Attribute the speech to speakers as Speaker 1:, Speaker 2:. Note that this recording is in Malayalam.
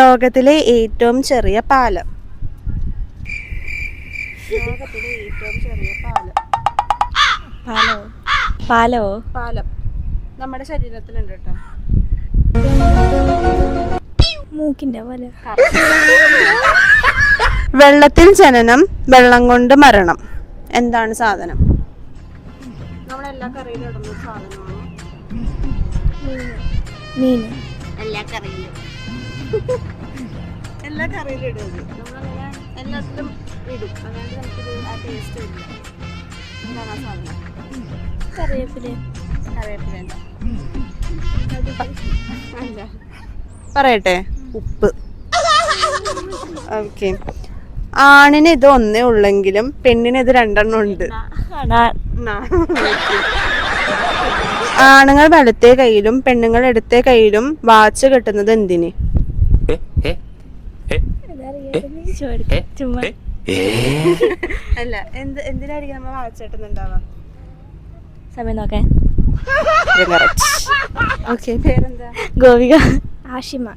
Speaker 1: ലോകത്തിലെ ഏറ്റവും ചെറിയ പാലം. ലോകത്തിലെ ഏറ്റവും ചെറിയ പാലം. പാലം നമ്മുടെ ശരീരത്തിലുണ്ട് കേട്ടോ.
Speaker 2: മൂക്കിന്റെ പോലെ.
Speaker 1: വെള്ളത്തിൽ ജനനം, വെള്ളം കൊണ്ട് മരണം. എന്താണ് സാധനം? നമ്മളെല്ലാ കറിയിലും ഇടുന്ന സാധനമാണ്.
Speaker 2: മീൻ.
Speaker 1: എല്ലാ കറിയിലും ഇടുന്നത്. നമ്മളങ്ങനെ എല്ലാത്തിലും ഇടും. അതുകൊണ്ട് നമുക്കിത് ആ ടേസ്റ്റ് വരില്ല. എന്താണ് ആ സാധനം?
Speaker 2: കറിവേപ്പില.
Speaker 1: അല്ല, പറയട്ടെ, ഉപ്പ്. ഓക്കെ. ആണിന് ഇത് ഒന്നേ ഉള്ളെങ്കിലും പെണ്ണിന് ഇത് രണ്ടെണ്ണം ഉണ്ട്. ആണുങ്ങൾ വലത്തേ കയ്യിലും പെണ്ണുങ്ങൾ ഇടത്തേ കയ്യിലും വാച്ച് കെട്ടുന്നത് എന്തിന്? അല്ല, എന്തിനായിരിക്കും നമ്മൾ വാച്ച് കെട്ടുന്നുണ്ടാവാ?
Speaker 2: സമയം നോക്കാൻ.
Speaker 1: ഓക്കെ, പേരെന്താ?
Speaker 2: ഗോപിക. ആഷിമ.